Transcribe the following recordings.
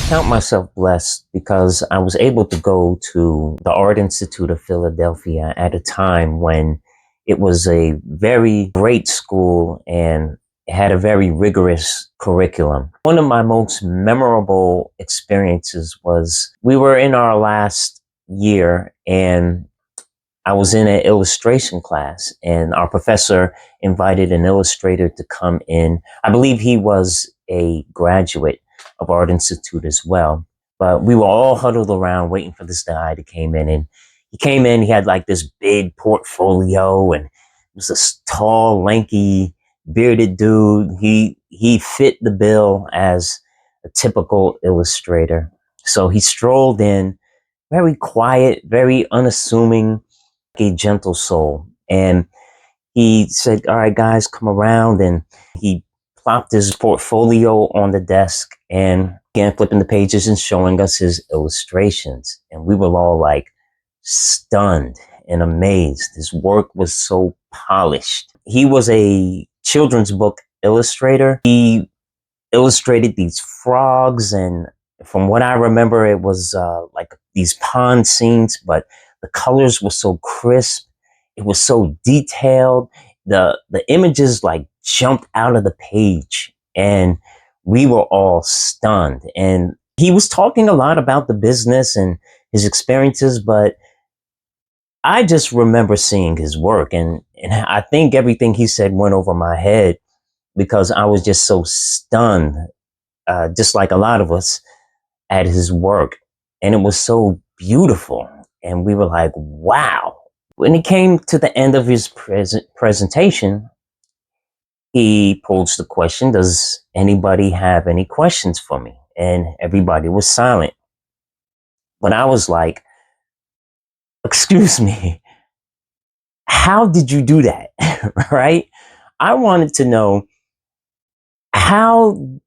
count myself blessed because I was able to go to the Art Institute of Philadelphia at a time when it was a very great school and it had a very rigorous curriculum. One of my most memorable experiences was we were in our last year and I was in an illustration class and our professor invited an illustrator to come in. I believe he was a graduate of Art Institute as well. But we were all huddled around waiting for this guy to came in. And he came in, he had like this big portfolio and was this tall, lanky, bearded dude. He fit the bill as a typical illustrator. So he strolled in, very quiet, very unassuming, a gentle soul. And he said, all right, guys, come around. And he plopped his portfolio on the desk and began flipping the pages and showing us his illustrations. And we were all like stunned and amazed. His work was so polished. He was a children's book illustrator. He illustrated these frogs, and from what I remember, it was like these pond scenes, but the colors were so crisp. It was so detailed. The images like jumped out of the page, and we were all stunned. And he was talking a lot about the business and his experiences, but I just remember seeing his work, and I think everything he said went over my head because I was just so stunned, just like a lot of us, at his work. And it was so beautiful. And we were like, wow. When he came to the end of his presentation, he posed the question, does anybody have any questions for me? And everybody was silent. But I was like, excuse me, how did you do that? Right? I wanted to know, how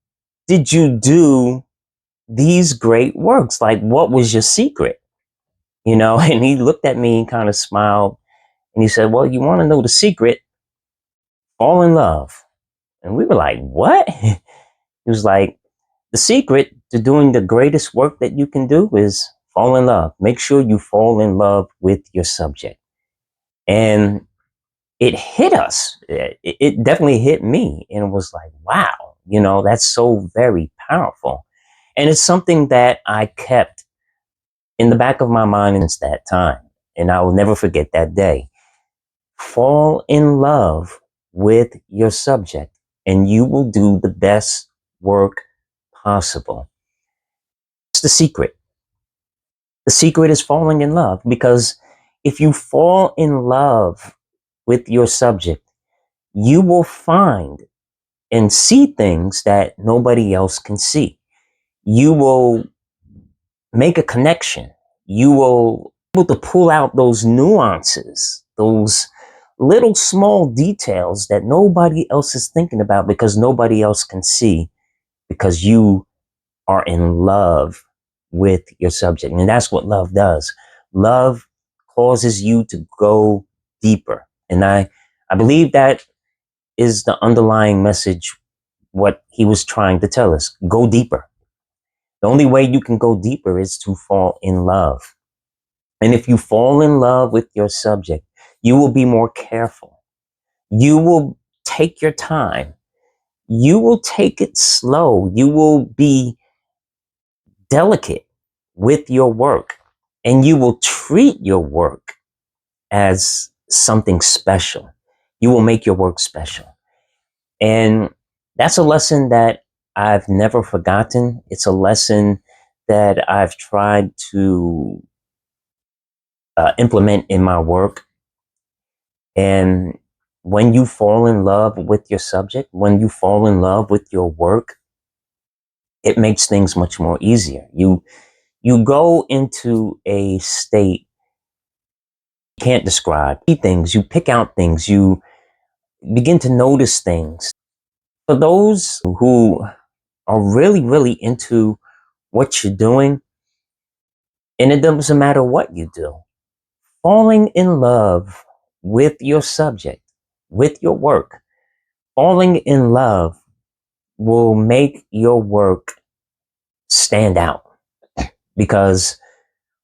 did you do these great works? Like, what was your secret? You know, and he looked at me and kind of smiled and he said, well, you want to know the secret? Fall in love. And we were like, what? He was like, the secret to doing the greatest work that you can do is fall in love. Make sure you fall in love with your subject. And it hit us. It definitely hit me. And it was like, wow, you know, that's so very powerful. And it's something that I kept in the back of my mind since that time. And I will never forget that day. Fall in love with your subject and you will do the best work possible. It's the secret. The secret is falling in love, because if you fall in love with your subject, you will find and see things that nobody else can see. You will make a connection. You will be able to pull out those nuances, those little small details that nobody else is thinking about because nobody else can see, because you are in love with your subject. And that's what love does. Love causes you to go deeper. And I believe that is the underlying message, what he was trying to tell us. Go deeper. The only way you can go deeper is to fall in love. And if you fall in love with your subject, you will be more careful. You will take your time. You will take it slow. You will be delicate with your work, and you will treat your work as something special. You will make your work special. And that's a lesson that I've never forgotten. It's a lesson that I've tried to implement in my work. And when you fall in love with your subject, when you fall in love with your work, it makes things much more easier. You go into a state you can't describe. See things, you pick out things, you begin to notice things. For those who are really, really into what you're doing, and it doesn't matter what you do, falling in love with your subject, with your work, falling in love will make your work stand out. Because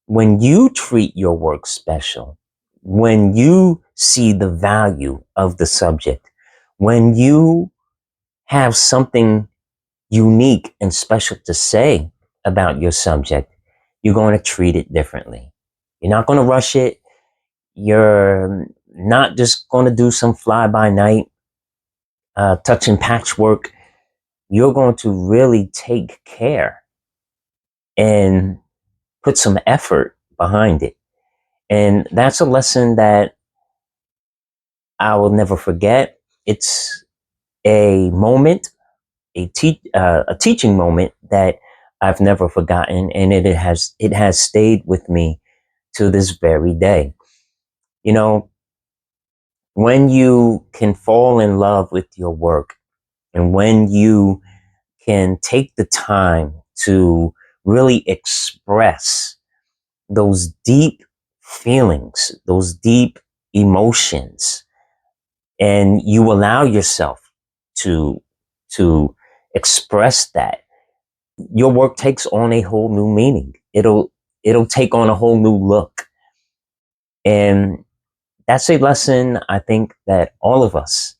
when you treat your work special, when you see the value of the subject, when you have something unique and special to say about your subject, you're going to treat it differently. You're not going to rush it. You're not just going to do some fly by night, touching patchwork. You're going to really take care and put some effort behind it. And that's a lesson that I will never forget. It's a moment, a teaching moment that I've never forgotten, and it has stayed with me to this very day. You know, when you can fall in love with your work, and when you can take the time to really express those deep feelings, those deep emotions, and you allow yourself to to express that, your work takes on a whole new meaning. It'll take on a whole new look. And that's a lesson I think that all of us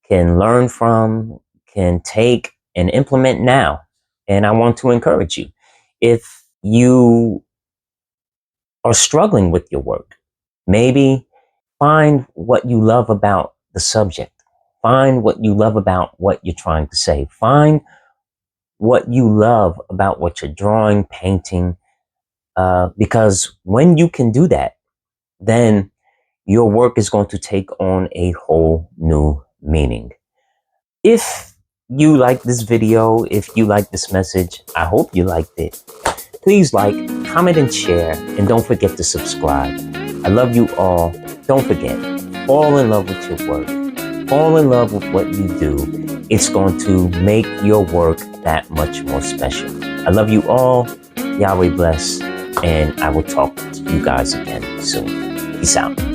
can learn from, can take and implement now. And I want to encourage you. If you are struggling with your work, maybe find what you love about the subject. Find what you love about what you're trying to say. Find what you love about what you're drawing, painting, because when you can do that, then your work is going to take on a whole new meaning. If you like this video, if you like this message, I hope you liked it. Please like, comment, and share, and don't forget to subscribe. I love you all. Don't forget, fall in love with your work. Fall in love with what you do. It's going to make your work that much more special. I love you all. Yahweh bless, and I will talk to you guys again soon. Peace out.